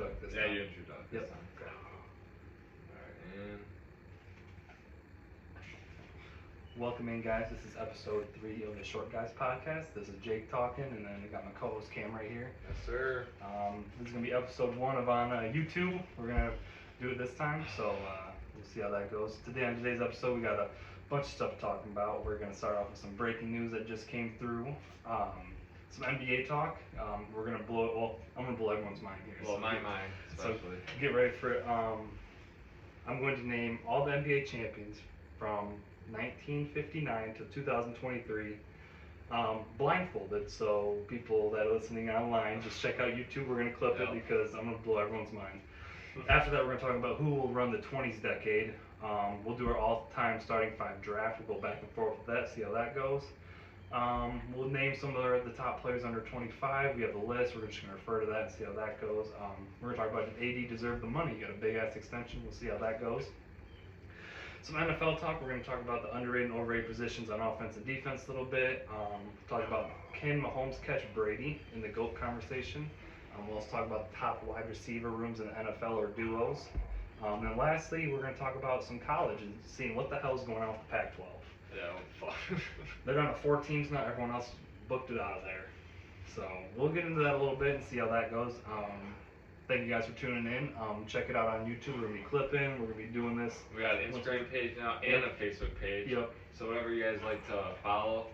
introduct this time. time. Yeah, you introduct this time. Okay. Alright, and... Welcome in, guys. This is episode 3 of the Short Guys podcast. This is Jake talking, and then I got my co-host Cam right here. Yes, sir. This is going to be episode 1 of on YouTube. We're going to do it this time, so we'll see how that goes. Today, on today's episode, we got a bunch of stuff talking about. We're going to start off with some breaking news that just came through. Some NBA talk. We're going to blow, well, I'm going to blow everyone's mind here. Well, my mind, especially. So get ready for it. I'm going to name all the NBA champions from 1959 to 2023, blindfolded. So people that are listening online, just check out YouTube. We're going to clip it because I'm going to blow everyone's mind. After that, we're going to talk about who will run the 20s decade. We'll do our all-time starting 5 draft. We'll go back and forth with that, see how that goes. We'll name some of the top players under 25. We have the list. We're just going to refer to that and see how that goes. We're going to talk about did AD deserve the money? You got a big-ass extension. We'll see how that goes. Some NFL talk. We're going to talk about the underrated and overrated positions on offense and defense a little bit. Talk about can Mahomes catch Brady in the GOAT conversation. We'll also talk about the top wide receiver rooms in the NFL or duos. And lastly, we're going to talk about some college and seeing what the hell is going on with the Pac-12. Yeah, They're down to 4 teams now. Everyone else booked it out of there. So we'll get into that a little bit and see how that goes. Thank you guys for tuning in. Check it out on YouTube. We're going to be clipping. We're going to be doing this. We got an Instagram page now and a Facebook page. Yep. So whatever you guys like to follow,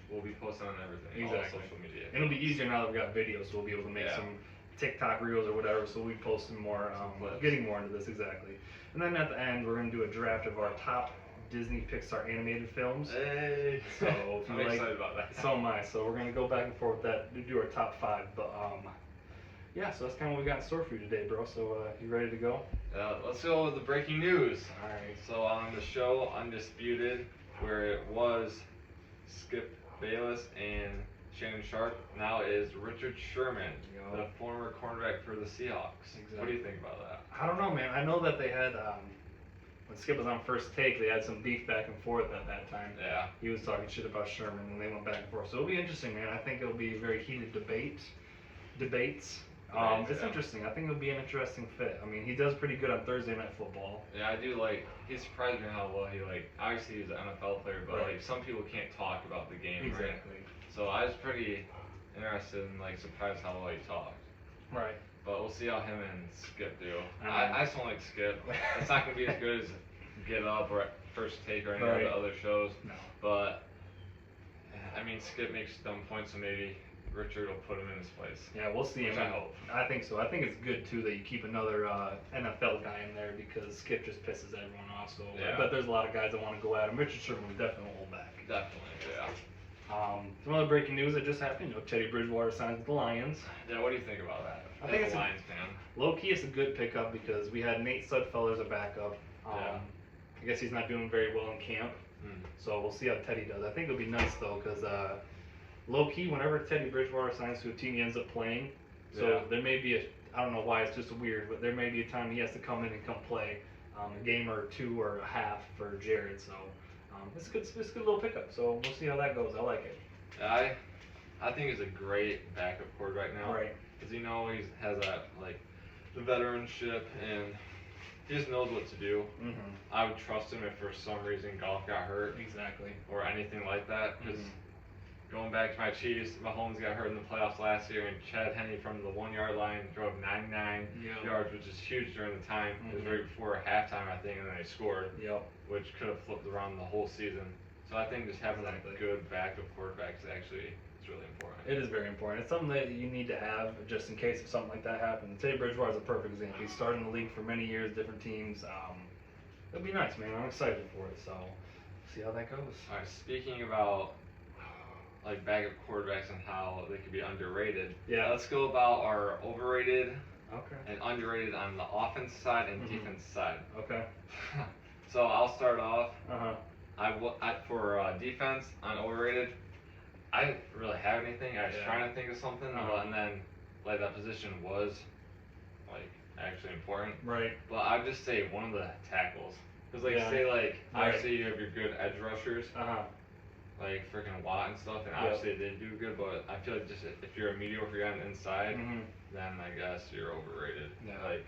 we'll be posting on everything. Exactly. All social media. It'll be easier now that we got videos, so we'll be able to make some TikTok reels or whatever. So we'll be posting more, getting more into this, exactly. And then at the end, we're going to do a draft of our top Disney Pixar animated films. Hey! So if you I'm excited about that. So am I. So we're going to go back and forth with that, do our top 5. But yeah, so that's kind of what we got in store for you today, bro. So you ready to go? Let's go with the breaking news. All right. So on the show Undisputed, where it was Skip Bayless and Shannon Sharp, now is Richard Sherman, the former cornerback for the Seahawks. Exactly. What do you think about that? I don't know, man. I know that they had, when Skip was on First Take, they had some beef back and forth at that time. Yeah. He was talking shit about Sherman, and they went back and forth. So it'll be interesting, man. I think it'll be a very heated debates. It's interesting. I think it'll be an interesting fit. I mean, he does pretty good on Thursday Night Football. Yeah, I do like. He surprised me how well he obviously he's an NFL player, but some people can't talk about the game. Exactly. Right? So I was pretty interested and surprised how well he talked. Right. But we'll see how him and Skip do. I just don't like Skip. It's not gonna be as good as Get Up or First Take or any of the other shows. No. But I mean, Skip makes dumb points, so maybe Richard will put him in his place. Yeah, we'll see. I hope. I think so. I think it's good too that you keep another NFL guy in there because Skip just pisses everyone off. So I bet there's a lot of guys that want to go at him. Richard Sherman will definitely hold back. Definitely, yeah. Some other breaking news that just happened. Teddy Bridgewater signs with the Lions. Yeah, what do you think about that? I think it's a Lions fan. Low key, it's a good pickup because we had Nate Sudfeld as a backup. I guess he's not doing very well in camp, so we'll see how Teddy does. I think it'll be nice though because low key, whenever Teddy Bridgewater signs to a team, he ends up playing. So there may be I don't know why it's just weird, but there may be a time he has to come in and come play a game or 2 or a half for Jared. So it's a good little pickup. So we'll see how that goes. I like it. I think he's a great backup quarterback now. Right. Because he has that the veteranship and he just knows what to do. Mm-hmm. I would trust him if for some reason Goff got hurt. Exactly. Or anything like that. Because going back to my Chiefs, Mahomes got hurt in the playoffs last year, and Chad Henne from the 1-yard line drove 99 yards, which is huge during the time. It was right before halftime, I think, and then they scored, which could have flipped around the whole season. So I think just having a good backup quarterback is really important. It is very important. It's something that you need to have just in case if something like that happens. Teddy Bridgewater is a perfect example. He's started in the league for many years, different teams. It'll be nice, man. I'm excited for it. So see how that goes. All right. Speaking about backup quarterbacks and how they could be underrated. Yeah. Let's go about our overrated and underrated on the offense side and defense side. Okay. So I'll start off. For defense on overrated, I didn't really have anything. I was trying to think of something, and then that position was actually important. Right. But I'd just say one of the tackles. Because obviously you have your good edge rushers. like freaking Watt and stuff, and obviously they do good, but I feel like just if you're a mediocre guy on the inside, then I guess you're overrated. Yeah. Like,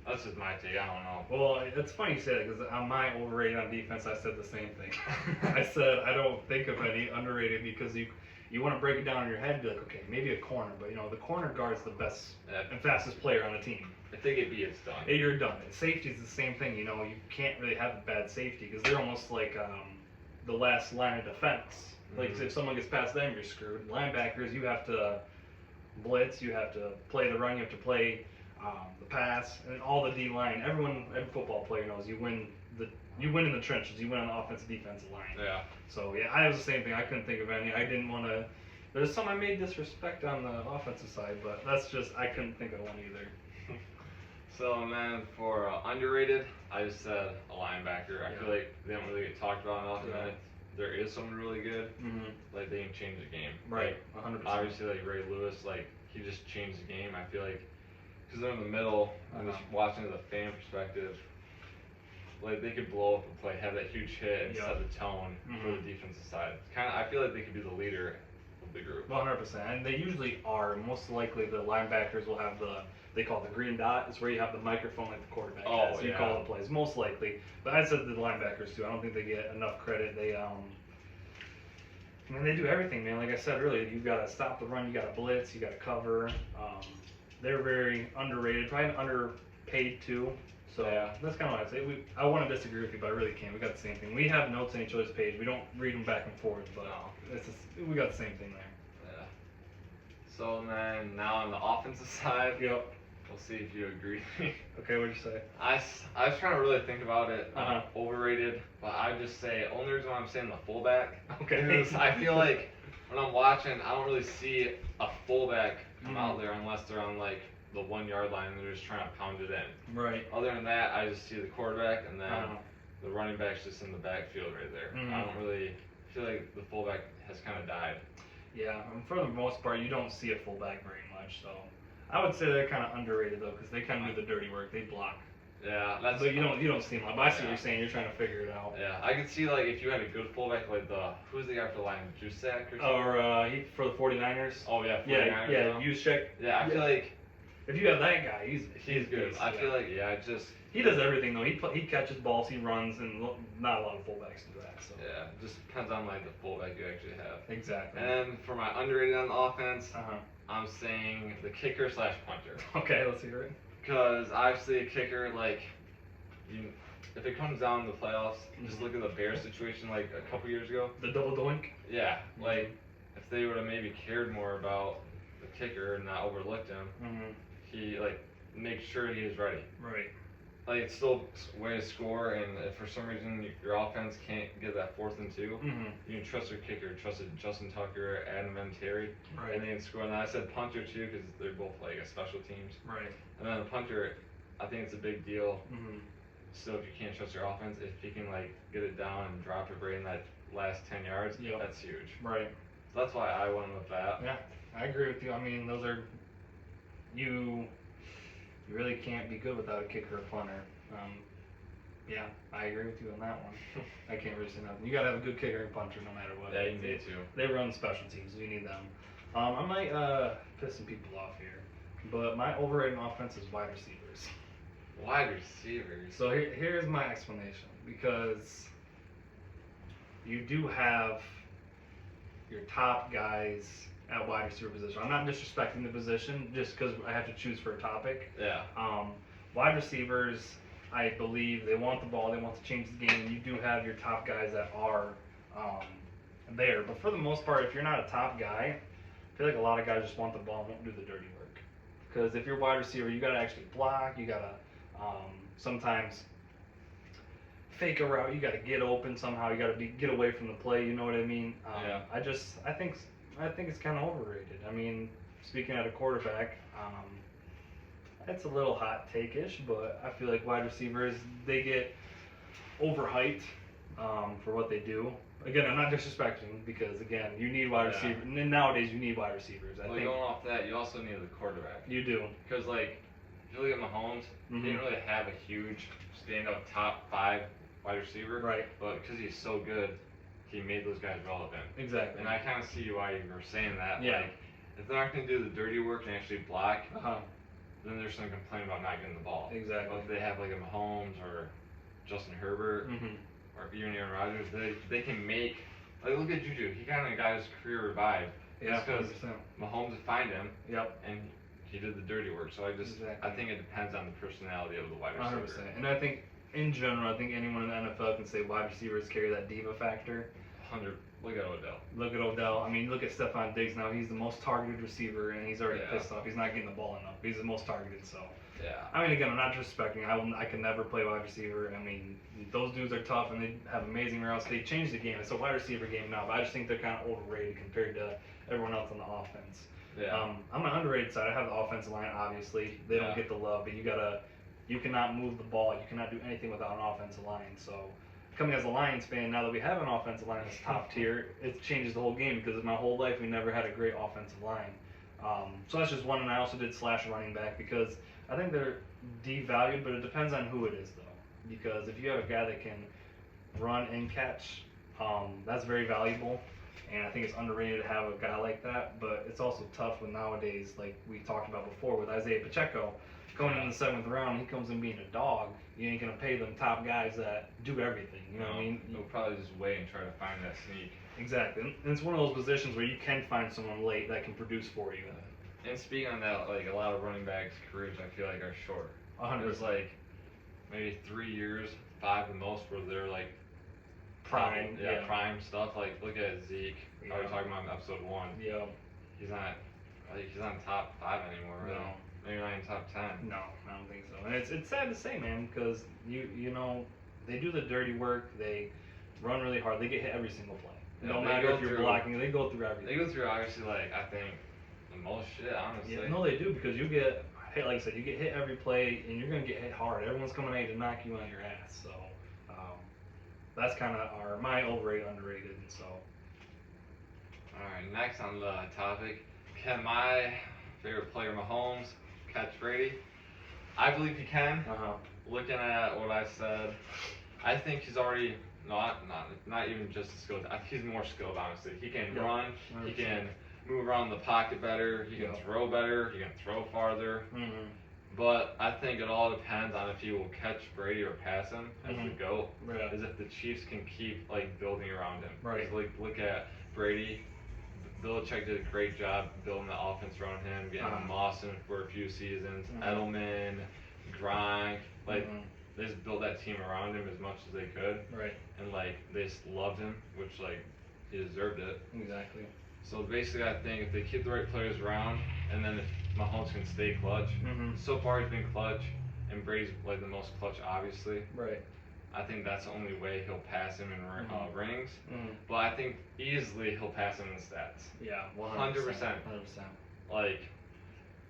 that's just my take. I don't know. Well, it's funny you say that because on my overrated on defense, I said the same thing. I said I don't think of any underrated because you want to break it down in your head and be like, okay, maybe a corner, but the corner guard's the best and fastest player on the team. If they get beat, it's done. You're done. And safety's the same thing. You can't really have a bad safety because they're almost like the last line of defense. Like if someone gets past them, you're screwed. Linebackers, you have to blitz, you have to play the run, you have to play the pass, and all the D line. Every football player knows you win in the trenches. You win on the offensive defensive line. Yeah. So yeah, I was the same thing. I couldn't think of any. I didn't want to. There's some I made disrespect on the offensive side, but that's just I couldn't think of one either. So man, for underrated, I just said a linebacker. I feel like they don't really get talked about enough. And there is someone really good. Like they can change the game. Right. Like, 100%. obviously, like Ray Lewis, like he just changed the game. I feel like because they're in the middle and just watching as a fan perspective, like they could blow up a play, have that huge hit, and set the tone for the defensive side. I feel like they could be the leader of the group. 100%, and they usually are. Most likely, the linebackers will have they call it the green dot. It's where you have the microphone like the quarterback has. You call the plays, most likely. But I said the linebackers too. I don't think they get enough credit. They they do everything, man. Like I said earlier, you got to stop the run, you got to blitz, you got to cover. They're very underrated, probably underpaid too. So that's kind of what I say. I want to disagree with you, but I really can't. We got the same thing. We have notes on each other's page. We don't read them back and forth, but we got the same thing there. Yeah. So then now on the offensive side, we'll see if you agree. Okay, what'd you say? I was trying to really think about it. Overrated, but I would just say only reason why I'm saying the fullback. Okay. Is I feel like when I'm watching, I don't really see a fullback come out there unless they're on like the 1 yard line and they're just trying to pound it in. Right. Other than that, I just see the quarterback and then the running back's just in the backfield right there. I don't really feel like the fullback has kind of died. Yeah, and for the most part, you don't see a fullback very much. So I would say they're kind of underrated though, because they kind of do the dirty work. They block. Yeah, that's. But you don't see them. But I see what you're saying. You're trying to figure it out. Yeah, I could see like if you had a good fullback, like who's the guy for the line, Juszczyk or something? Or he for the 49ers. Oh yeah, 49ers. Yeah, Juszczyk. Yeah, I feel like if you have that guy, he's good. I feel like he does everything though. He catches balls, he runs, and not a lot of fullbacks do that. So yeah, just depends on like the fullback you actually have. Exactly. And then for my underrated on the offense, I'm saying the kicker / punter. Okay, let's hear it. Because obviously a kicker, like, if it comes down to the playoffs, just look at the Bears situation like a couple years ago. The double doink. Yeah, like if they would have maybe cared more about the kicker and not overlooked him, he like make sure he was ready. Right. Like it's still a way to score, and if for some reason your offense can't get that 4th and 2, you can trust your kicker, trusted Justin Tucker, Adam Vinatieri, and they can score. And I said punter too because they're both like a special teams. Right. And then the punter, I think it's a big deal. So if you can't trust your offense, if he can like get it down and drop it right in that last 10 yards, that's huge. Right. So that's why I went with that. Yeah, I agree with you. I mean, those are you really can't be good without a kicker or punter. Yeah, I agree with you on that one. I can't really say nothing. You gotta have a good kicker and punter no matter what. Yeah, you need to. They run special teams, so you need them. I might piss some people off here, but my overrated offense is wide receivers. Wide receivers? So here's my explanation. Because you do have your top guys at wide receiver position. I'm not disrespecting the position just because I have to choose for a topic. Yeah. Wide receivers, I believe they want the ball, they want to change the game. You do have your top guys that are there, but for the most part, if you're not a top guy, I feel like a lot of guys just want the ball and won't do the dirty work. Because if you're a wide receiver, you gotta actually block. You gotta sometimes fake a route. You gotta get open somehow. You gotta get away from the play. You know what I mean? Yeah. I think it's kind of overrated. I mean, speaking at a quarterback, it's a little hot take-ish, but I feel like wide receivers, they get overhyped for what they do. Again, I'm not disrespecting because, again, you need wide receivers. And nowadays, you need wide receivers. I think going off that, you also need the quarterback. You do. Because, like, if you look at Mahomes, he didn't really have a huge stand-up top 5 wide receiver. Right. But because he's so good, he made those guys relevant. Exactly. And I kind of see why you were saying that. Yeah. Like, if they're not going to do the dirty work and actually block, Uh-huh. then there's some complaint about not getting the ball. Exactly. But if they have like a Mahomes or Justin Herbert or even Aaron Rodgers, they can make. Like, look at Juju. He kind of got his career revived. Yeah, because 100%. Mahomes would find him. Yep. And he did the dirty work. So I think it depends on the personality of the wide receiver. 100%. And I think in general, I think anyone in the NFL can say wide receivers carry that diva factor. 100. Look at Odell. Look at Odell. I mean, look at Stephon Diggs now. He's the most targeted receiver, and he's already pissed off. He's not getting the ball enough. He's the most targeted, so. Yeah. I mean, again, I'm not disrespecting. I can never play wide receiver. I mean, those dudes are tough, and they have amazing routes. They changed the game. It's a wide receiver game now, but I just think they're kind of overrated compared to everyone else on the offense. Yeah. I'm an underrated side. I have the offensive line, obviously. They don't get the love, but you cannot move the ball. You cannot do anything without an offensive line, so. Coming as a Lions fan, now that we have an offensive line that's top tier, it changes the whole game because my whole life we never had a great offensive line. So that's just one, and I also did slash running back because I think they're devalued, but it depends on who it is though. Because if you have a guy that can run and catch, that's very valuable, and I think it's underrated to have a guy like that. But it's also tough with nowadays, like we talked about before, with Isaiah Pacheco. Going in the 7th round, he comes in being a dog. You ain't gonna pay them top guys that do everything. You know what I mean? They'll probably just wait and try to find that sneak. Exactly, and it's one of those positions where you can find someone late that can produce for you. And speaking on that, like a lot of running backs' careers, I feel like are short. 100%. There's like maybe 3 years, 5 the most, where they're like prime. Prime stuff. Like look at Zeke. Yeah. I was talking about in episode 1. Yeah. He's not top 5 anymore. Really. No. Maybe not even top 10. No, I don't think so. And it's sad to say, man, because you know they do the dirty work. They run really hard. They get hit every single play. Yeah, No matter if you're blocking, they go through everything. They go through obviously like I think the most shit, honestly. Yeah, no, they do because you get hit. Like I said, you get hit every play, and you're gonna get hit hard. Everyone's coming at you to knock you on your ass. So that's kind of my overrated, underrated. So. All right, next on the topic, can my favorite player Mahomes catch Brady? I believe he can. Looking at what I said, I think he's already not even just as skilled. I think he's more skilled, honestly. He can run. 100%. He can move around the pocket better. He can throw better. He can throw farther. But I think it all depends on if he will catch Brady or pass him as the GOAT. Right. Is if the Chiefs can keep like building around him. Right. Like look at Brady. Belichick did a great job building the offense around him, getting Mawson for a few seasons, Edelman, Gronk, like they just built that team around him as much as they could. Right. And like they just loved him, which like he deserved it. Exactly. So basically, I think if they keep the right players around, and then if Mahomes can stay clutch, so far he's been clutch, and Brady's like the most clutch, obviously. Right. I think that's the only way he'll pass him in rings. But I think easily he'll pass him in stats. Yeah, 100%. 100%. Like,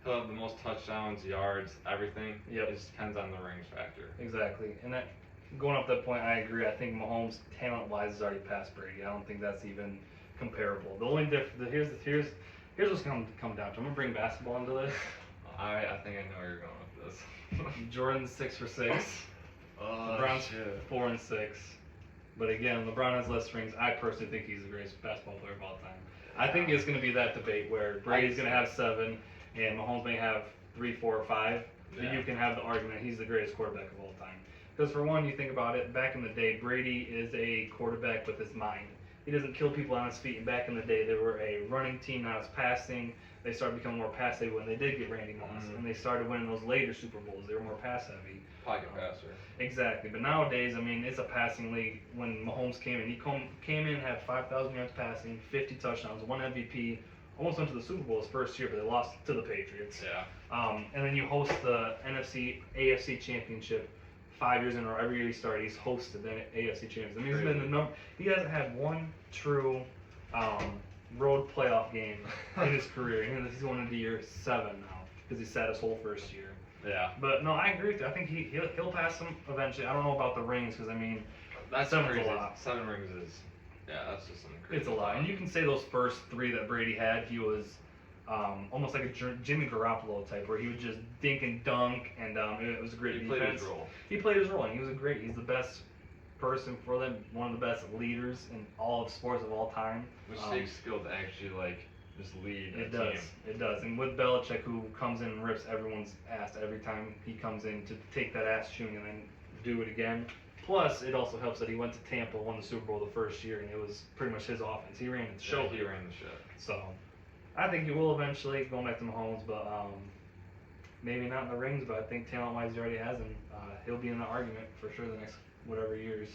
he'll have the most touchdowns, yards, everything. Yep. It just depends on the rings factor. Exactly. And that, going off that point, I agree. I think Mahomes, talent-wise, has already passed Brady. I don't think that's even comparable. The only here's what's come down to. I'm gonna bring basketball into this. I think I know where you're going with this. Jordan's 6 for 6. LeBron's 4 and 6. But again, LeBron has less rings. I personally think he's the greatest basketball player of all time. I think it's going to be that debate where Brady's going to have 7 and Mahomes may have 3, 4, or 5. But you can have the argument he's the greatest quarterback of all time. Because for one, you think about it, back in the day, Brady is a quarterback with his mind. He doesn't kill people on his feet. And back in the day, they were a running team, not as passing. They started becoming more passive when they did get Randy Moss. And they started winning those later Super Bowls. They were more pass-heavy. Pocket passer. Exactly. But nowadays, I mean, it's a passing league. When Mahomes came in, he came in, had 5,000 yards passing, 50 touchdowns, 1 MVP, almost went to the Super Bowl his first year, but they lost to the Patriots. Yeah. And then you host the AFC Championship 5 years in a row. Every year he started, he's hosted the AFC Championship. I mean, he's been he hasn't had one true road playoff game in his career. And he's going into year 7 now because he sat his whole first year. Yeah. But no, I agree with you. I think he'll pass him eventually. I don't know about the rings because I mean, that's 7's a lot. 7 rings is, that's just something crazy. It's a lot, and you can say those first 3 that Brady had, he was almost like a Jimmy Garoppolo type, where he would just dink and dunk, and it was a great defense. Played his role. He played his role, and he's the best person for them, one of the best leaders in all of sports of all time. Which takes skill to actually like just lead a It team. does. It does. And with Belichick, who comes in and rips everyone's ass every time he comes in to take that ass chewing and then do it again. Plus, it also helps that he went to Tampa, won the Super Bowl the first year, and it was pretty much his offense. He ran the show. Yeah, he ran the show. So, I think he will eventually, going back to Mahomes, but maybe not in the rings, but I think talent-wise he already has him. He'll be in the argument for sure the next whatever years.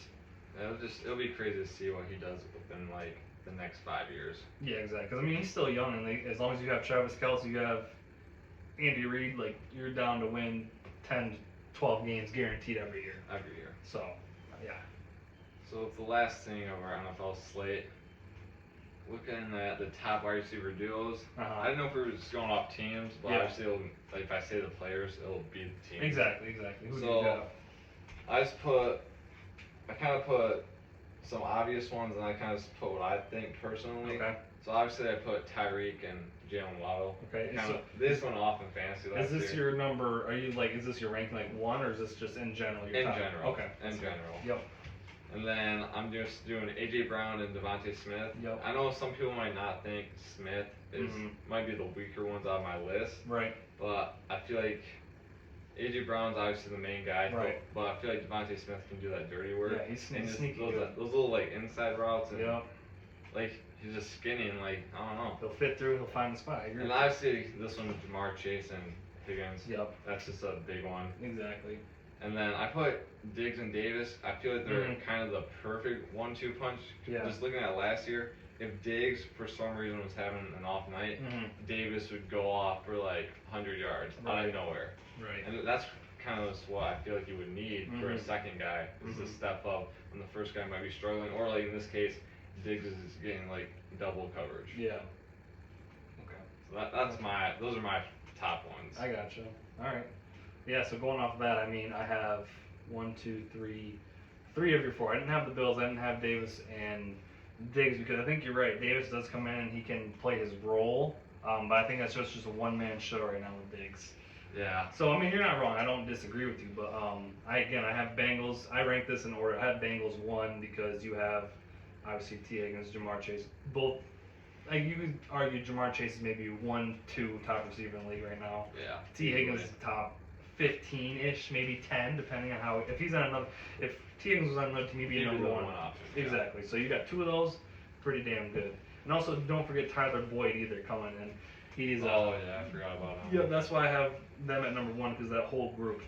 It'll be crazy to see what he does within like the next 5 years. Yeah, exactly. 'Cause, I mean, he's still young, and as long as you have Travis Kelce, you have Andy Reid, like, you're down to win 10, 12 games guaranteed every year. Every year. So, yeah. So it's the last thing of our NFL slate. Looking at the top wide receiver duos, I don't know if we were just going off teams, but obviously, like if I say the players, it'll be the team. Exactly. Who do you have? I kind of put some obvious ones, and I kind of just put what I think personally. Okay. So obviously, I put Tyreek and Jalen Waddle. Okay. This went off in fantasy last year. Is this your number? Are you like? Is this your ranking like one, or is this just in general? In general. Okay. In general. Yep. And then I'm just doing AJ Brown and Devontae Smith. Yep. I know some people might not think Smith might be the weaker ones on my list. Right. But I feel like AJ Brown's obviously the main guy. Right. But I feel like Devontae Smith can do that dirty work. Yeah, he's and sneaky those, good. those little like inside routes and Yep. like he's just skinny and like I don't know. He'll fit through. He'll find the spot. And obviously this one Jamar Chase and Higgins. Yep. That's just a big one. Exactly. And then I put Diggs and Davis. I feel like they're kind of the perfect 1-2 punch. Yeah. Just looking at last year, if Diggs for some reason was having an off night, Davis would go off for like 100 yards out of nowhere. Right. And that's kind of just what I feel like you would need for a second guy is to step up when the first guy might be struggling, or like in this case, Diggs is getting like double coverage. Yeah. Okay. So those are my top ones. I gotcha. All right. Yeah, so going off of that, I mean, I have 1, 2, 3, 3 of your 4. I didn't have the Bills. I didn't have Davis and Diggs because I think you're right. Davis does come in and he can play his role, but I think that's just a one-man show right now with Diggs. Yeah. So, I mean, you're not wrong. I don't disagree with you, but I have Bengals. I rank this in order. I have Bengals 1 because you have, obviously, T. Higgins, Jamar Chase. Both, like, you could argue Jamar Chase is maybe 1, 2 top receiver in the league right now. Yeah. T. Higgins is top 15-ish, maybe 10, depending on how. If T. Higgins was on another team, he'd be number one. Option. Exactly. So you got 2 of those, pretty damn good. And also, don't forget Tyler Boyd either coming in. He's. I forgot about him. Yeah, that's why I have them at number 1 because that whole group.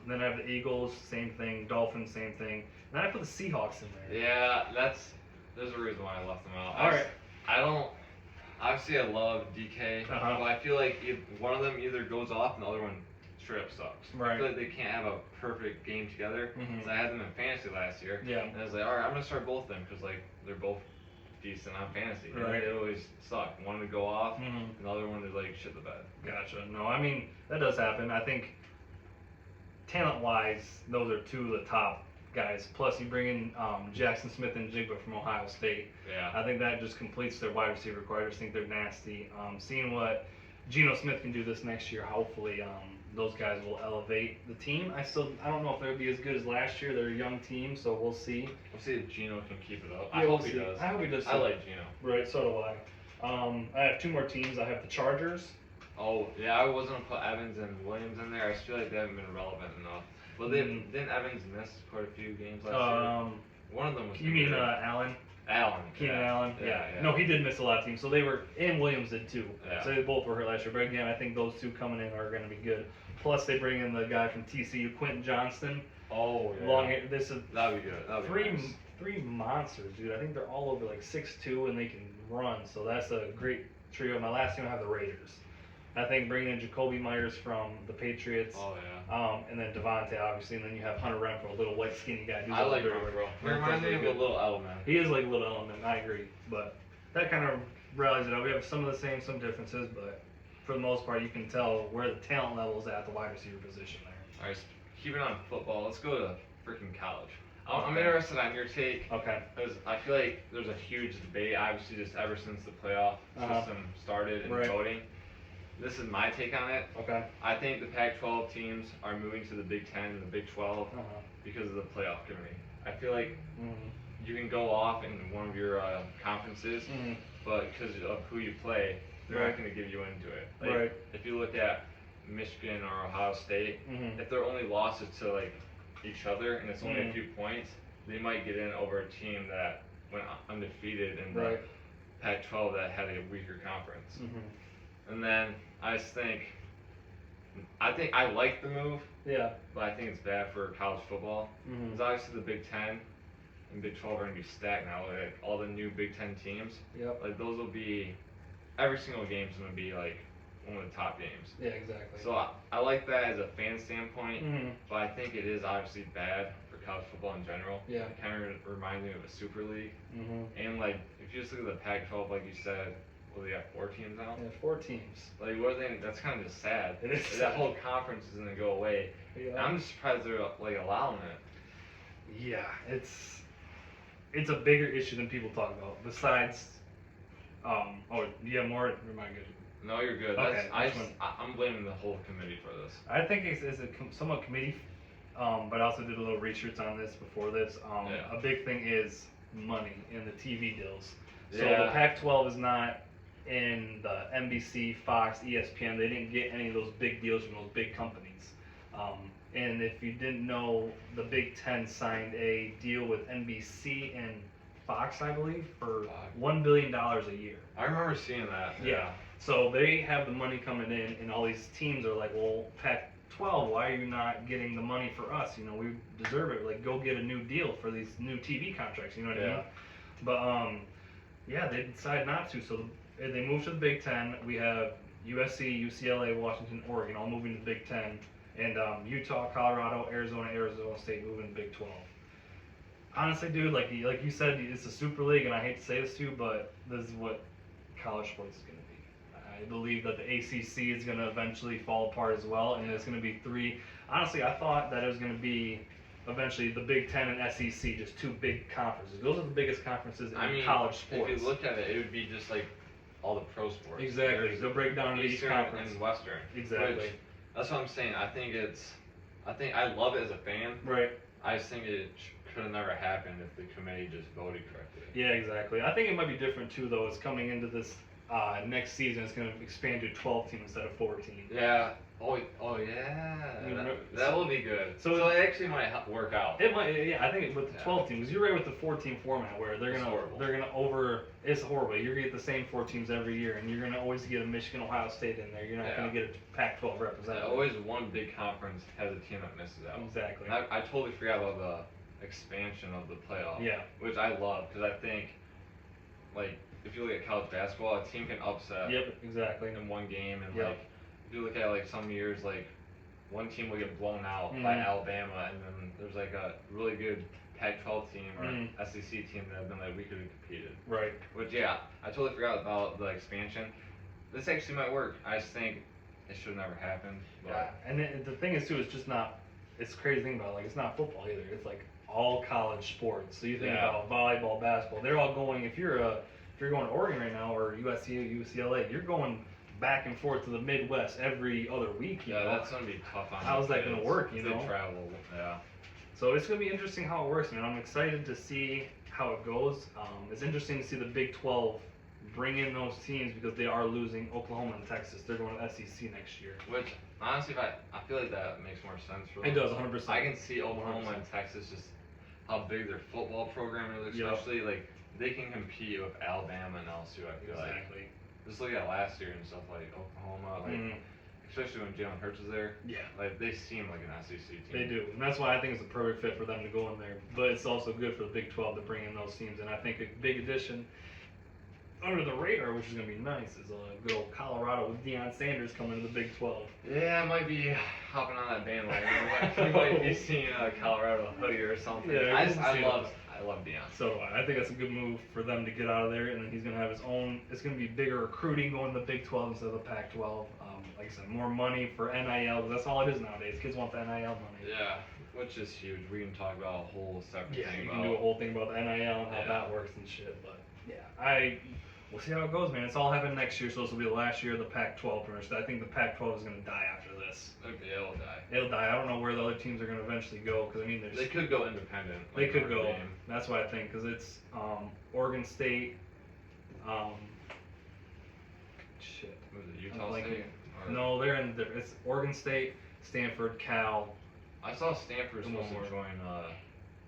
Then I have the Eagles, same thing. Dolphins, same thing. And then I put the Seahawks in there. Yeah, there's a reason why I left them out. All right. I don't. Obviously, I love DK, but I feel like one of them either goes off and the other one straight up sucks. Right. I feel like they can't have a perfect game together. Because I had them in fantasy last year. Yeah. And I was like, all right, I'm gonna start both of them because like they're both decent on fantasy. And Right. they always suck. One would go off, and the other one would like shit the bed. Gotcha. No, I mean that does happen. I think talent-wise, those are 2 of the top guys. Plus, you bring in Jackson Smith and Jigba from Ohio State. Yeah. I think that just completes their wide receiver core. I just think they're nasty. Seeing what Geno Smith can do this next year, hopefully those guys will elevate the team. I don't know if they'll be as good as last year. They're a young team, so we'll see. We'll see if Geno can keep it up. Yeah, I we'll hope he see. does. I hope he does. I like Geno. Right, so do I. I have 2 more teams. I have the Chargers. Oh, yeah, I wasn't going to put Evans and Williams in there. I just feel like they haven't been relevant enough. Well, didn't Evans miss quite a few games last year? One of them was. You mean Allen? Allen. Keenan Allen? Yeah. No, he did miss a lot of teams. So they were, and Williams did too. Yeah. So they both were hurt last year. But again, I think those 2 coming in are going to be good. Plus, they bring in the guy from TCU, Quentin Johnston. Oh, yeah. Long hair. This is that'd be good. That'd be nice. 3 monsters, dude. I think they're all over like 6'2", and they can run. So that's a great trio. My last team, I have the Raiders. I think bringing in Jacoby Myers from the Patriots. Oh, yeah. And then Devontae, obviously. And then you have Hunter Renfrow, a little white, skinny guy. I like Renfrow. He reminds me of a little element. He is like a little element, I agree. But that kind of rallies it up. We have some of the same, some differences, but for the most part, you can tell where the talent level is at the wide receiver position there. All right, keeping on football, let's go to freaking college. I'm interested on your take. Okay. Because I feel like there's a huge debate, obviously, just ever since the playoff system started and voting. This is my take on it. Okay. I think the Pac-12 teams are moving to the Big Ten and the Big 12 because of the playoff committee. I feel like you can go off in one of your conferences, but because of who you play, they're not going to give you into it. Like, if you look at Michigan or Ohio State, if they're only losses to like each other and it's only a few points, they might get in over a team that went undefeated in the Pac-12 that had a weaker conference. And then I just think I like the move. Yeah. But I think it's bad for college football. Because obviously the Big Ten and Big 12 are going to be stacked now. Like all the new Big Ten teams. Yep. Like those will be, every single game is going to be like one of the top games. Yeah, exactly. So I like that as a fan standpoint, but I think it is obviously bad for college football in general. Yeah. It kind of reminds me of a Super League. And like, if you just look at the Pac-12, like you said, well, they got 4 teams now? Yeah, 4 teams. Like, what are they, that's kind of just sad. It is sad. That whole conference is going to go away. Yeah. And I'm just surprised they're like allowing it. Yeah, it's a bigger issue than people talk about. Besides, oh, you have more? Remind me. No, you're good. Okay, I'm blaming the whole committee for this. I think it's a somewhat committee, but I also did a little research on this before this. A big thing is money in the TV deals. So the Pac-12 is not in the NBC, Fox, ESPN. They didn't get any of those big deals from those big companies. And if you didn't know, the Big Ten signed a deal with NBC and Fox, I believe, for $1 billion a year. I remember seeing that. Yeah. So they have the money coming in, and all these teams are like, well, Pac-12, why are you not getting the money for us? You know, we deserve it. Like, go get a new deal for these new TV contracts. You know what I mean? But yeah, they decided not to. So they moved to the Big Ten. We have USC, UCLA, Washington, Oregon all moving to the Big Ten, and Utah, Colorado, Arizona State moving to the Big 12. Honestly, dude, like you said, it's a super league, and I hate to say this to you, but this is what college sports is going to be. I believe that the ACC is going to eventually fall apart as well, and there's going to be 3. Honestly, I thought that it was going to be eventually the Big Ten and SEC, just 2 big conferences. Those are the biggest conferences in college sports. If you look at it, it would be just like all the pro sports. Exactly. They'll break down into each conference. And Western. Exactly. Which, that's what I'm saying. I think I love it as a fan. Right. I just think it could have never happened if the committee just voted correctly. Yeah, exactly. I think it might be different too, though. It's coming into this next season. It's going to expand to 12 teams instead of 14. Yeah. Oh yeah. That will be good. So it actually might work out. It might. Yeah, I think with the 12 teams, you're right with the 14 format where they're gonna It's horrible. You're gonna get the same 4 teams every year, and you're gonna always get a Michigan, Ohio State in there. You're not gonna get a Pac-12 representative. Always one big conference has a team that misses out. Exactly. And I totally forgot about the expansion of the playoff. Yeah. Which I love because I think, like, if you look at college basketball, a team can upset. Yep. Exactly. In one game, and like, if you look at like some years, like one team will get blown out by Alabama, and then there's like a really good Pac-12 team or SEC team that have been like we could have competed. Right. Which I totally forgot about the expansion. This actually might work. I just think it should have never happened. But. Yeah, and the thing is too, it's just not. It's the crazy thing about it, like it's not football either. It's like all college sports. So you think about volleyball, basketball. They're all going. If you're going to Oregon right now or USC or UCLA, you're going back and forth to the Midwest every other week. You know? That's gonna be tough on. How's that gonna work? You know, they travel. Yeah. So it's gonna be interesting how it works, man. I'm excited to see how it goes. It's interesting to see the Big 12 bring in those teams because they are losing Oklahoma and Texas. They're going to SEC next year. Which honestly, I feel like that makes more sense for them. It does, 100%. I can see Oklahoma 100%. And Texas just how big their football program is, especially like they can compete with Alabama and LSU. I feel like. Just look at last year and stuff like Oklahoma, like especially when Jalen Hurts was there. Yeah. Like they seem like an SEC team. They do, and that's why I think it's a perfect fit for them to go in there. But it's also good for the Big 12 to bring in those teams, and I think a big addition under the radar, which is going to be nice, is a good old Colorado with Deion Sanders coming to the Big 12. Yeah, I might be hopping on that bandwagon. You might be seeing a Colorado hoodie or something. Yeah, I love Deion. So do I. I think that's a good move for them to get out of there, and then he's going to have his own. It's going to be bigger recruiting going to the Big 12 instead of the Pac-12. Like I said, more money for NIL, because that's all it is nowadays. Kids want the NIL money. Yeah, which is huge. We can talk about a whole separate thing. Yeah, you can do a whole thing about the NIL and how that works and shit. But yeah, we'll see how it goes, man. It's all happening next year, so this will be the last year of the Pac-12. Pretty much. I think the Pac-12 is going to die after this. Okay, it'll die. It'll die. I don't know where the other teams are going to eventually go, because I mean, They could go independent. They like could go. Notre Dame. That's what I think, because it's Oregon State. Shit. Was it Utah State? Or- No, they're in. It's Oregon State, Stanford, Cal. I saw Stanford's One supposed more. to join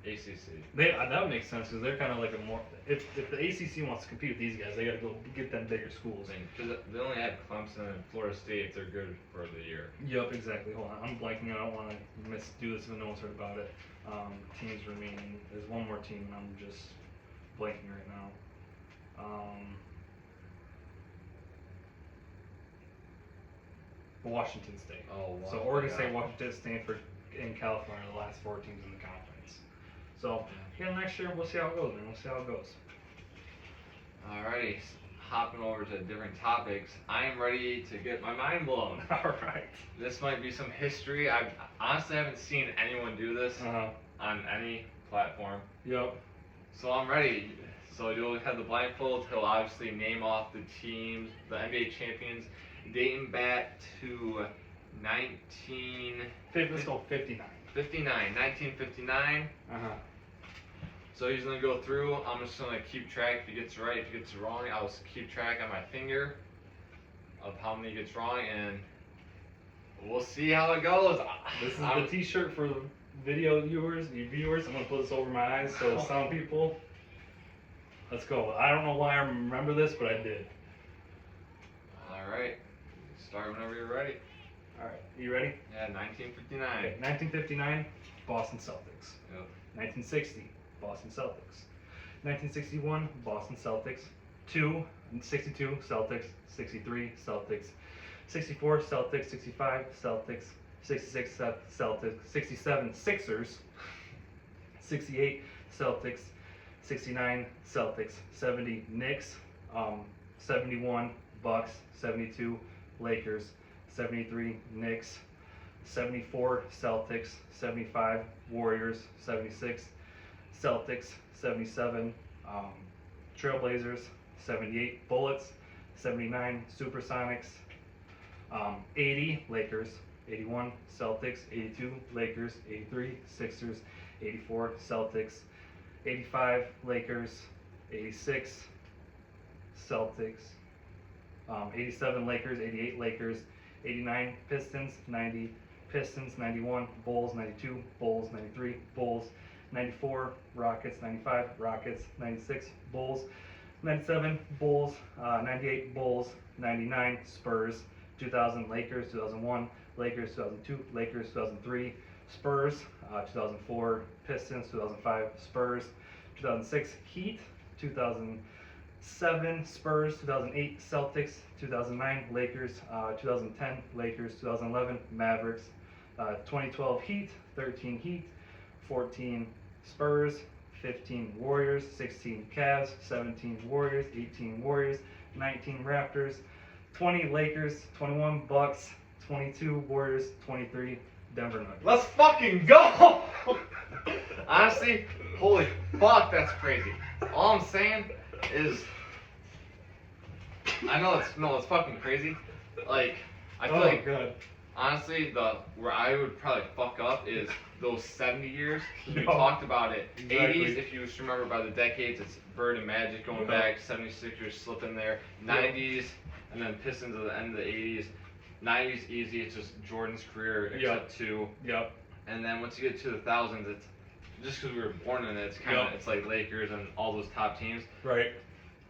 ACC. That would make sense because they're kind of like a more. If the ACC wants to compete with these guys, they got to go get them bigger schools. Because they only have Clemson and Florida State if they're good for the year. Yep, exactly. Hold on, I'm blanking. I don't want to do this if no one's heard about it. Teams remaining. There's one more team, and I'm just blanking right now. Washington State. Oh, So Oregon State, Washington, Stanford, and California are the last 4 teams in the conference. So yeah, next year we'll see how it goes, man. We'll see how it goes. Alrighty, hopping over to different topics. I am ready to get my mind blown. All right. This might be some history. I honestly haven't seen anyone do this on any platform. Yep. So I'm ready. So you'll have the blindfold. He'll obviously name off the teams, the NBA champions, dating back to 1959. Let's go 59. 1959. So he's gonna go through. I'm just gonna keep track. If he gets right, if he gets wrong, I'll just keep track on my finger of how many he gets wrong, and we'll see how it goes. This is the T-shirt for the video viewers. I'm gonna put this over my eyes so sound people. Let's go. I don't know why I remember this, but I did. All right. Start whenever you're ready. All right. You ready? Yeah, 1959. Okay. 1959, Boston Celtics. Yep. 1960, Boston Celtics. 1961, Boston Celtics. 62, Celtics. 63, Celtics. 64, Celtics. 65, Celtics. 66, Celtics. 67, Sixers. 68, Celtics. 69, Celtics. 70, Knicks. 71, Bucks. 72, Lakers. 73, Knicks. 74, Celtics. 75, Warriors. 76, Celtics. 77, Trailblazers. 78, Bullets. 79, Supersonics. 80, Lakers. 81, Celtics. 82, Lakers. 83, Sixers. 84, Celtics. 85, Lakers. 86, Celtics. 87, Lakers. 88, Lakers. 89, Pistons. 90, Pistons. 91, Bulls. 92, Bulls. 93, Bulls. 94, Rockets. 95, Rockets. 96, Bulls. 97, Bulls. 98, Bulls. 99, Spurs. 2000, Lakers. 2001, Lakers. 2002, Lakers. 2003, Spurs. 2004, Pistons. 2005, Spurs. 2006, Heat. 2007, Spurs. 2008, Celtics. 2009, Lakers. 2010, Lakers. 2011, Mavericks. 2012, Heat. 13, Heat. 14, Spurs. 15, Warriors. 16, Cavs. 17, Warriors. 18, Warriors. 19, Raptors. 20, Lakers. 21, Bucks. 22, Warriors. 23, Denver Nuggets. Let's fucking go! Honestly, holy fuck, that's crazy. All I'm saying is, I know it's fucking crazy. Like, I feel like, God. honestly, where I would probably fuck up is those 70 years. 'Cause we No. talked about it. Exactly. 80s, if you just remember by the decades, it's Bird and Magic going back. 76ers slip in there. 90s, and then Pistons at the end of the 80s. 90s easy. It's just Jordan's career except 2. Yep. And then once you get to the thousands, it's just because we were born in it. It's kind of it's like Lakers and all those top teams. Right.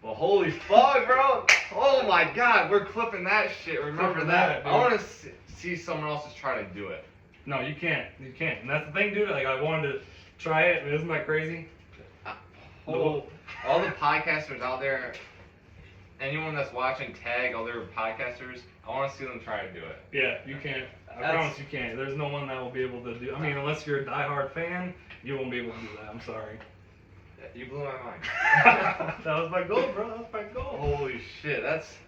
Well, holy fuck, bro! Oh my God, we're clipping that shit. Remember Clipping that? that, I want to see someone else just try to do it. No, you can't. You can't. And that's the thing, dude. Like, I wanted to try it. Isn't that crazy? All the podcasters out there, anyone that's watching, tag other podcasters. I want to see them try to do it. Yeah, you can't. I promise you can't. There's no one that will be able to do. I mean, unless you're a diehard fan, you won't be able to do that. I'm sorry. You blew my mind. That was my goal, bro. That was my goal. Holy shit, that's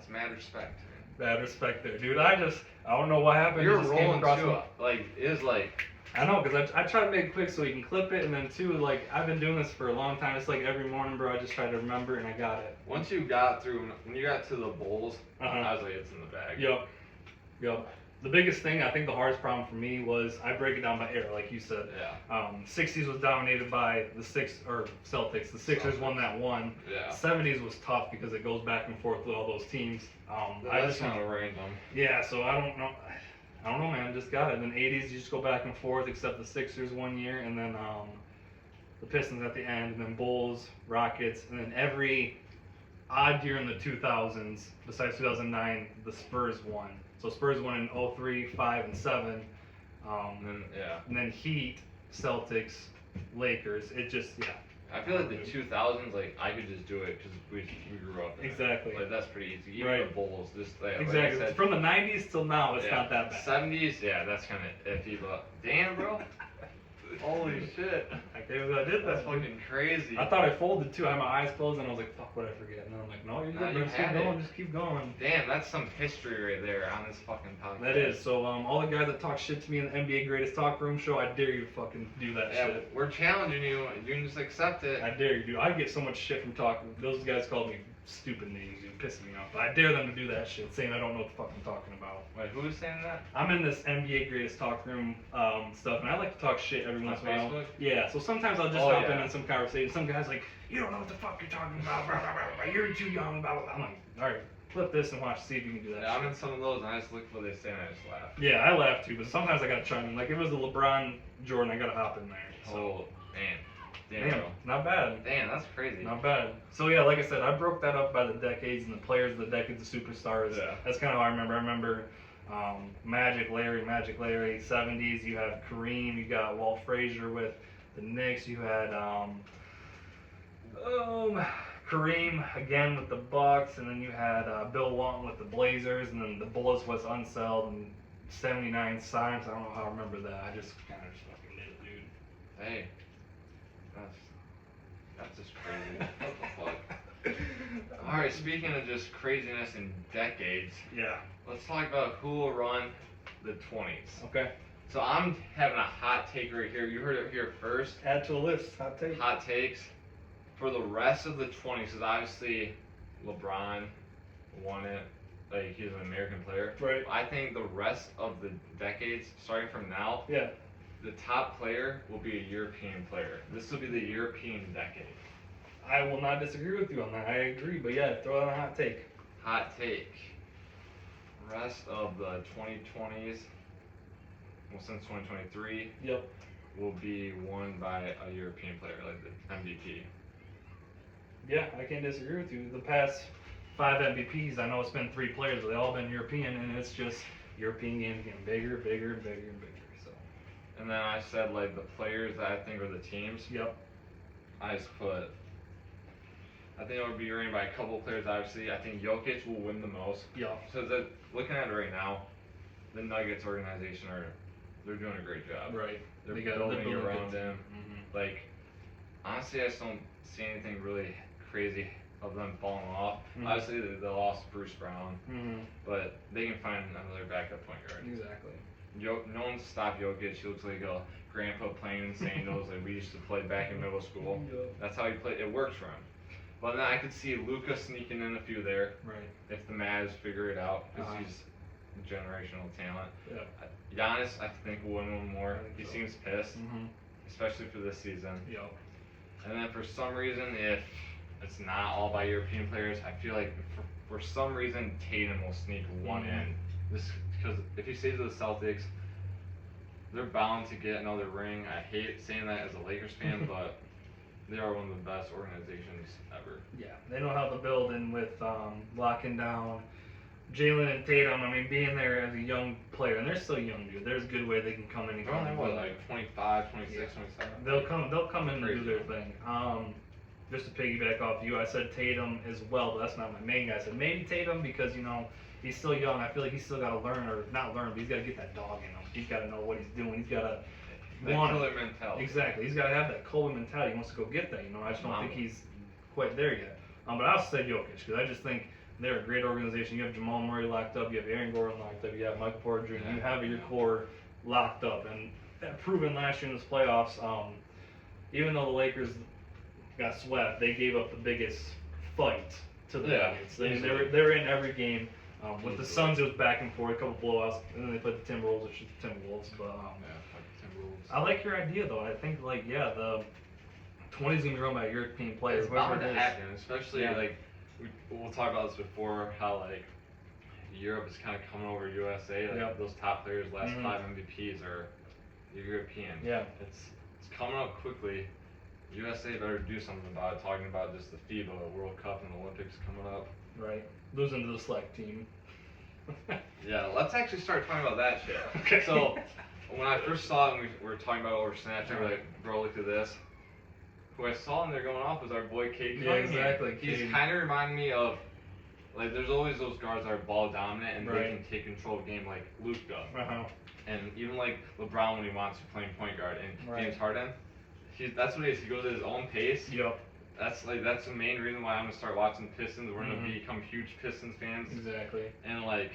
mad respect. Bad respect there, dude. I don't know what happened. You're It just came rolling across too. me. Like, it is like, I know, because I try to make it quick so you can clip it, and then too, like, I've been doing this for a long time. It's like every morning, bro, I just try to remember, and I got it. Once you got through, when you got to the bowls, I was like, it's in the bag. Yep. The biggest thing, I think the hardest problem for me was I break it down by era, like you said. Yeah. 60s was dominated by the Celtics. The Sixers won that one. Yeah. 70s was tough because it goes back and forth with all those teams. That's kind of random. Yeah, so I don't know, man. Just got it. And then 80s, you just go back and forth, except the Sixers one year, and then the Pistons at the end, and then Bulls, Rockets, and then every odd year in the 2000s, besides 2009, the Spurs won. So Spurs won in 03, 5, and 7. And then Heat, Celtics, Lakers. It just, I feel like the 2000s, like, I could just do it because we grew up in Exactly. Like, that's pretty easy. Even the Bulls, just like, exactly. Like I said, from the 90s till now, it's not that bad. 70s, that's kind of iffy, but damn, bro. Holy shit. I can't believe I did that. That's fucking crazy. I thought I folded too. I had my eyes closed and I was like, fuck, what I forget? And then I'm like, no, you're good. Just keep going. Just keep going. Damn, that's some history right there on this fucking podcast. That is. So, all the guys that talk shit to me in the NBA Greatest Talk Room show, I dare you to fucking do that shit. We're challenging you. You can just accept it. I dare you, dude. I get so much shit from talking. Those guys called me stupid names, dude, pissing me off. But I dare them to do that shit, saying I don't know what the fuck I'm talking about. Wait, who was saying that? I'm in this NBA Greatest Talk Room stuff, and I like to talk shit every once in a while. Yeah, so sometimes I'll just hop in on some conversation. Some guy's like, you don't know what the fuck you're talking about, blah, blah, blah, blah. You're too young, blah, blah, blah. I'm like, alright, flip this and watch, see if you can do that. Yeah, I'm in some of those, and I just look what they say, and I just laugh. Yeah, I laugh too, but sometimes I gotta chime in. Like, if it was the LeBron Jordan, I gotta hop in there. So. Oh, man. Damn, not bad. Damn, that's crazy. Not bad. So yeah, like I said, I broke that up by the decades and the players of the decades, the superstars. Yeah. That's kind of how I remember. I remember Magic Larry. 70s, you had Kareem, you got Walt Frazier with the Knicks, you had Kareem again with the Bucks, and then you had Bill Walton with the Blazers, and then the Bullets was unsettled, and 79 Science. I don't know how I remember that. I just kind of just fucking did it, dude. Hey. That's just crazy. What the fuck? Alright, speaking of just craziness in decades, let's talk about who will run the 20s. Okay. So I'm having a hot take right here. You heard it here first. Add to a list. Hot take. Hot takes. For the rest of the 20s, because obviously LeBron won it. Like, he's an American player. Right. I think the rest of the decades, starting from now, the top player will be a European player. This will be the European decade. I will not disagree with you on that. I agree, but yeah, throw out a hot take. Hot take. Rest of the 2020s, well, since 2023, will be won by a European player, like the MVP. Yeah, I can't disagree with you. The past 5 MVPs, I know it's been 3 players, but they've all been European, and it's just European games getting bigger, and bigger. So. And then I said, like, the players that I think are the teams. I just put, I think it would be ran by a couple of players, obviously. I think Jokic will win the most. So looking at it right now, the Nuggets organization they're doing a great job. Right. They're building around him. Like, honestly, I just don't see anything really crazy of them falling off. Obviously, they lost Bruce Brown, but they can find another backup point guard. Exactly. No one's stopped Jokic. He looks like a grandpa playing in St. Louis like we used to play back in middle school. That's how he played. It works for him. But then I could see Luka sneaking in a few there. Right. If the Mavs figure it out, because he's a generational talent. Giannis, I think, will win one more. He seems pissed, especially for this season. And then for some reason, if it's not all by European players, I feel like for some reason Tatum will sneak one in. This because if he stays with the Celtics, they're bound to get another ring. I hate saying that as a Lakers fan, but they are one of the best organizations ever. Yeah, they know how to build in with locking down Jalen and Tatum. I mean, being there as a young player, and they're still young, dude. There's a good way they can come in and come in. Like 25, 26, 27? They'll come in and do their thing. Just to piggyback off you, I said Tatum as well, but that's not my main guy. I said maybe Tatum because, you know, he's still young. I feel like he's still got to learn, or not learn, but he's got to get that dog in him. He's got to know what he's doing. He's got to want it. Mentality. Exactly. He's got to have that Kobe mentality. He wants to go get that, you know. I just don't think he's quite there yet. But I also said Jokic because I just think they're a great organization. You have Jamal Murray locked up. You have Aaron Gordon locked up. You have Michael Porter Jr. You have your core locked up. And that proven last year in this playoffs. Even though the Lakers got swept, they gave up the biggest fight to the Nuggets. They're in every game. With the Suns, it was back and forth, a couple blowouts, and then they played the Timberwolves, which is the Timberwolves. But I like your idea though. I think the 20's gonna be run by European players. It's bound to happen, especially like we'll talk about this before. How like Europe is kind of coming over USA. Like those top players, last 5 MVPs are European. Yeah, it's coming up quickly. USA better do something about it. Talking about just the FIBA World Cup and the Olympics coming up. Right, losing to the select team. Yeah, let's actually start talking about that shit. Okay. So when I first saw it, and we were talking about it over Snapchat. We're like, bro, look at this. Who I saw in there going off was our boy Cade Cunningham. Yeah, exactly. He's kind of reminding me of, like, there's always those guards that are ball dominant and they can take control of the game, like Luka. And even like LeBron when he wants to play point guard, and James Harden. That's what it is. He goes at his own pace. Yep. That's the main reason why I'm gonna start watching Pistons. We're gonna become huge Pistons fans. Exactly. And like,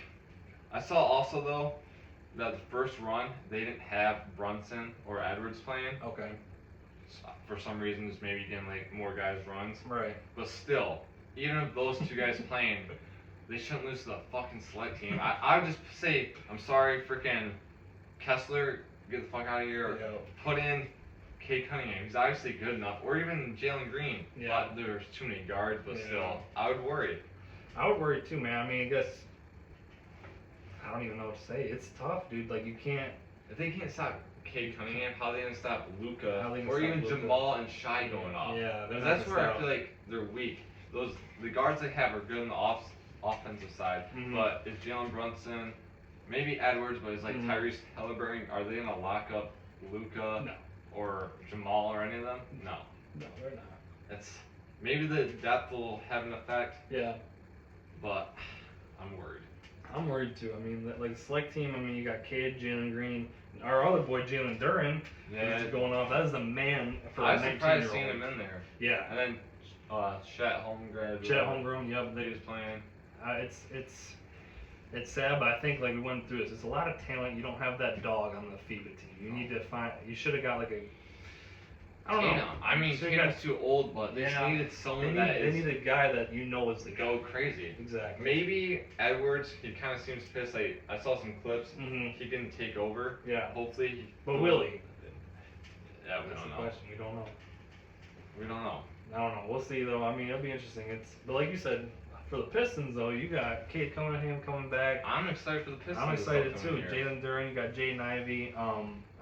I saw also though that the first run they didn't have Brunson or Edwards playing. Okay. For some reasons, maybe getting like more guys runs. Right. But still, even if those two guys playing, they shouldn't lose to the fucking select team. I would just say, I'm sorry, freaking Kessler, get the fuck out of here. Or put in Cade Cunningham. He's obviously good enough. Or even Jalen Green. Yeah. But there's too many guards, but still, I would worry. I would worry too, man. I mean, I guess, I don't even know what to say. It's tough, dude. Like, you can't. If they can't stop Cade Cunningham, how are they gonna stop Luka or even Jamal and Shai going off? Yeah, that's where I feel like they're weak. The guards they have are good on the offensive side, but is Jalen Brunson, maybe Edwards, but is like Tyrese Halliburton, are they gonna lock up Luka or Jamal or any of them? No. No, they're not. It's maybe the depth will have an effect. Yeah. But I'm worried. I'm worried too. I mean, like the select team. I mean, you got Cade, Jalen Green, our other boy Jalen Duren, who's going off. That is the man for a 19-year-old. I'm surprised seeing him in there. Yeah. And then Chet Holmgren. Chet Holmgren. Yep. He was playing. It's sad, but I think like we went through this. It's a lot of talent. You don't have that dog on the FIBA team. You need to find. You should have got like a. I don't know. I mean, Tatum's too old, but they just needed someone they need a guy that you know is the go crazy. Exactly. Maybe Edwards. He kind of seems pissed. Like I saw some clips. He didn't take over. Yeah. Hopefully. But will he? Yeah, we don't know. Question. We don't know. We don't know. I don't know. We'll see though. I mean, it'll be interesting. But like you said, for the Pistons though, you got Cade Cunningham coming back. I'm excited for the Pistons. I'm excited too. Jalen Duren, you got Jaden Ivey.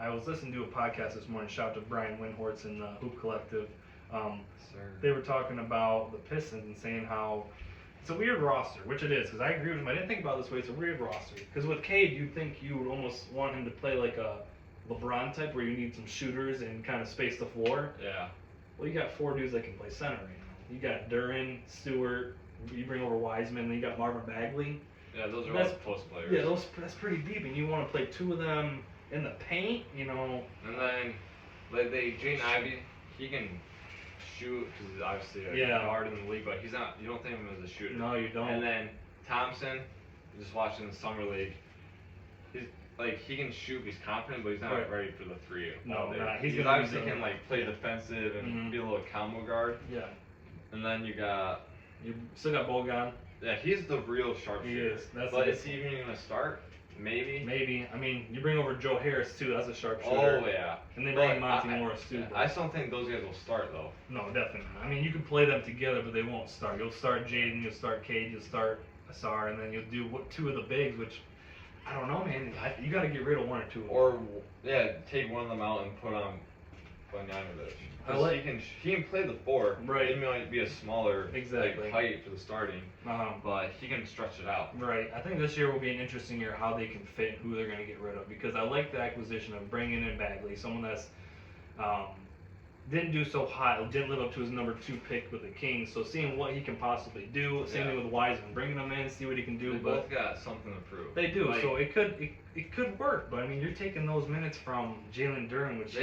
I was listening to a podcast this morning. Shout out to Brian Windhorst and the Hoop Collective. They were talking about the Pistons and saying how it's a weird roster, which it is, because I agree with him. I didn't think about it this way. It's a weird roster. Because with Cade, you'd think you would almost want him to play like a LeBron type, where you need some shooters and kind of space the floor. Yeah. Well, you got 4 dudes that can play center right now. You got Duren, Stewart. You bring over Wiseman, then you got Marvin Bagley. Yeah, those are all post players. Yeah, that's pretty deep, and you want to play 2 of them in the paint, you know. And then, like Jaden Ivey, he can shoot because he's obviously a guard in the league, but he's not. You don't think of him as a shooter. No, you don't. And then Thompson, just watching the summer league, he's like he can shoot, he's confident, but he's not ready for the 3. No, not. He's obviously can like play defensive and be a little combo guard. Yeah. And then you still got Bogan. Yeah, he's the real sharpshooter. He is. But is he even gonna start? Maybe. Maybe. I mean, you bring over Joe Harris too. That's a sharpshooter. Oh yeah. And they bring Monty Morris too. I still don't think those guys will start though. No, definitely not. I mean, you can play them together, but they won't start. You'll start Jaden, you'll start Cade, you'll start Asar, and then you'll do 2 of the bigs, which I don't know, man. You got to get rid of 1 or 2 of them. Or take one of them out and put on Bogdanovic. He can play the 4. Right. He might be a smaller height for the starting, but he can stretch it out. Right. I think this year will be an interesting year how they can fit and who they're going to get rid of, because I like the acquisition of bringing in Bagley, someone that's didn't do so hot, didn't live up to his number 2 pick with the Kings. So seeing what he can possibly do, same thing with Wiseman, bringing him in, see what he can do. They both got something to prove. They do, so it could work. But I mean, you're taking those minutes from Jalen Duren, which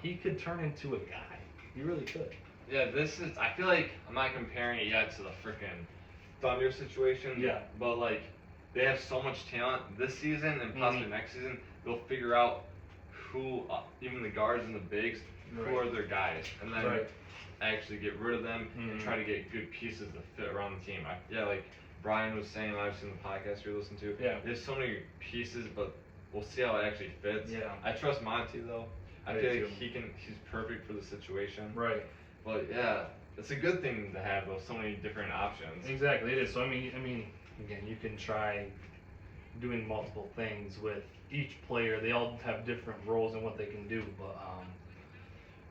he could turn into a guy. He really could. Yeah, I feel like I'm not comparing it yet to the freaking Thunder situation. Yeah. But like, they have so much talent this season and possibly next season. They'll figure out who, even the guards and the bigs, who are their guys, and then actually get rid of them and try to get good pieces to fit around the team. Like Brian was saying, obviously in the podcast you listened to, there's so many pieces, but we'll see how it actually fits. I trust Monty though. I feel like he's perfect for the situation. Right. But yeah, it's a good thing to have those so many different options. Exactly, it is. So I mean, again, you can try doing multiple things with each player. They all have different roles and what they can do, but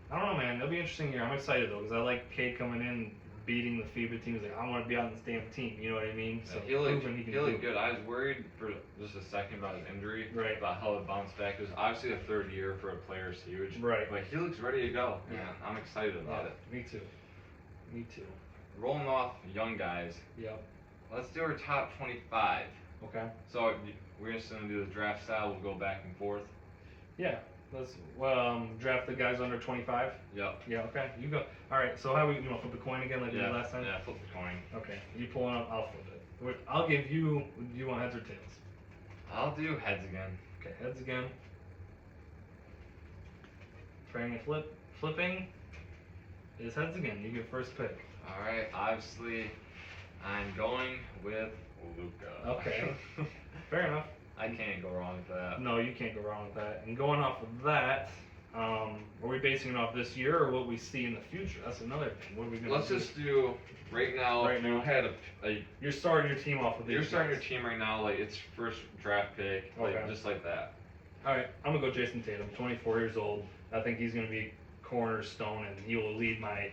I don't know, man. It'll be interesting here. I'm excited though because I like Cade coming in, beating the FIBA teams. Like I want to be on this damn team. You know what I mean? So he looked good. I was worried for just a second about his injury, about how it bounced back. Because obviously the third year for a player is huge. Right. But he looks ready to go. Yeah, I'm excited about it. Me too. Me too. Rolling off young guys. Yep. Let's do our top 25. Okay. So we're just gonna do the draft style. We'll go back and forth. Yeah. Let's draft the guys under 25. Yep. Yeah. Okay. You go. All right. So how you want to flip a coin again like we did last time? Yeah. Flip the coin. Okay. You pull it up. I'll flip it. I'll give you. Do you want heads or tails? I'll do heads again. Okay. Heads again. Trying to flip. Flipping is heads again. You get first pick. All right. Obviously, I'm going with Luka. Okay. Fair enough. I can't go wrong with that. No, you can't go wrong with that. And going off of that, are we basing it off this year or what we see in the future? That's another thing. What are we going to do? Let's just do right now. Right now. You had a you're starting your team off with these. You're starting your team right now, like it's first draft pick, like just like that. All right, I'm gonna go Jason Tatum, 24 years old. I think he's gonna be cornerstone, and he will lead my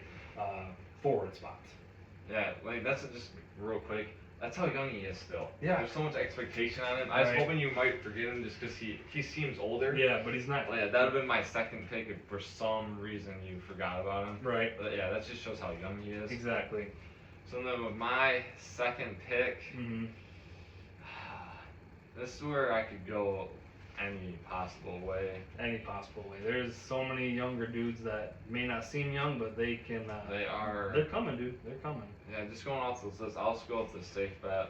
forward spot. Yeah, like that's just real quick. That's how young he is still. Yeah. There's so much expectation on him. I was hoping you might forget him just because he seems older. Yeah, but he's not. Yeah, that would have been my second pick if for some reason you forgot about him. Right. But yeah, that just shows how young he is. Exactly. So then with my second pick, this is where I could go any possible way. Any possible way. There's so many younger dudes that may not seem young, but they can. They are. They're coming, dude. They're coming. Yeah, just going off this list, I'll just go with the safe bet.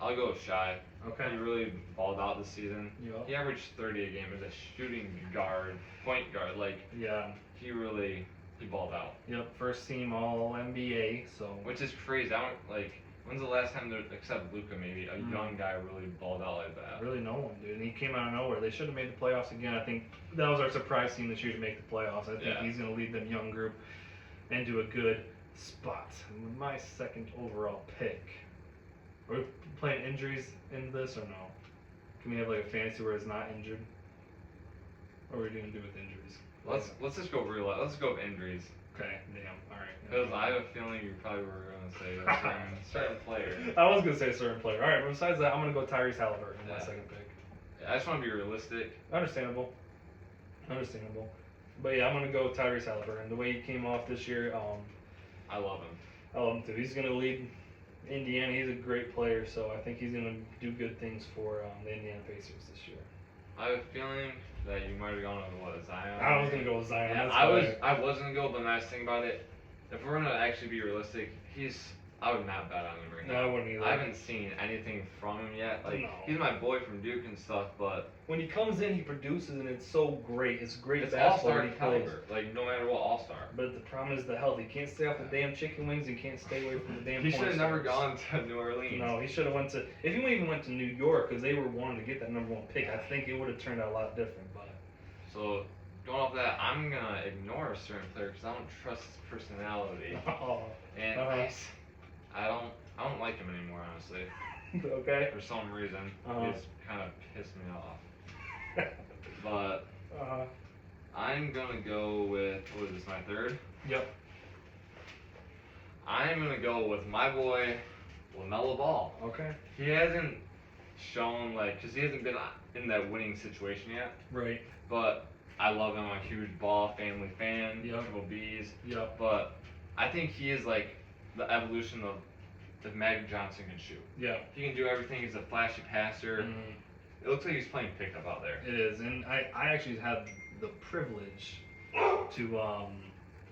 I'll go with Shy. Okay. He really balled out this season. Yep. He averaged 30 a game as a shooting guard, point guard. Like, he balled out. Yep, first team All NBA. So. Which is crazy. I don't like. When's the last time, except Luka maybe, a young guy really balled out like that? Really no one, dude. And he came out of nowhere. They should have made the playoffs again. I think that was our surprise team this year to make the playoffs. I think he's going to lead them young group into a good spot. And with my second overall pick, are we playing injuries in this or no? Can we have like a fantasy where it's not injured? What are we going to do with injuries? Let's just go real. Let's go with injuries. Okay, damn. All right. Because I have a feeling you probably were going to say a certain player. I was going to say a certain player. All right, but besides that, I'm going to go Tyrese Halliburton in my second pick. Yeah, I just want to be realistic. Understandable. But yeah, I'm going to go Tyrese Halliburton. The way he came off this year, I love him. I love him too. He's going to lead Indiana. He's a great player, so I think he's going to do good things for the Indiana Pacers this year. I have a feeling that you might have gone with Zion. I was going to go with Zion. Yeah, I was going to go, but nice thing about it, if we're going to actually be realistic, I would not bet on him right now. No, I wouldn't either. I haven't seen anything from him yet. Like, he's my boy from Duke and stuff, but when he comes in, he produces, and it's so great. It's great. It's all-star caliber. Like, no matter what, all-star. But the problem is the health. He can't stay off the damn chicken wings. He can't stay away from the damn. He should have never gone to New Orleans. No, he should have went to. If he even went to New York, because they were wanting to get that number one pick, I think it would have turned out a lot different. But so going off that, I'm gonna ignore a certain player because I don't trust his personality. And I don't like him anymore, honestly. Okay. For some reason, he's kind of pissed me off. But I'm gonna go with, what is this, my third? Yep. I'm gonna go with my boy LaMelo Ball. Okay. He hasn't shown because he hasn't been in that winning situation yet. Right. But I love him. I'm a huge Ball family fan. Yep. Triple B's. Yep. But I think he is like the evolution of if Magic Johnson can shoot. Yeah. He can do everything. He's a flashy passer. It looks like he's playing pickup out there. It is, and I actually had the privilege to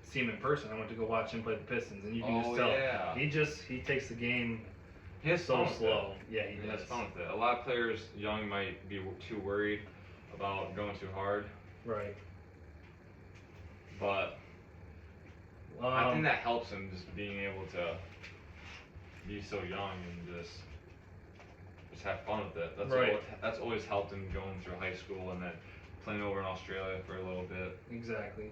see him in person. I went to go watch him play the Pistons, and you can just tell he takes the game so slow. Yeah, he does. has fun with it. A lot of players young might be too worried. about going too hard. Right. But I think that helps him just being able to be so young and just have fun with it. That's always helped him going through high school and then playing over in Australia for a little bit. Exactly.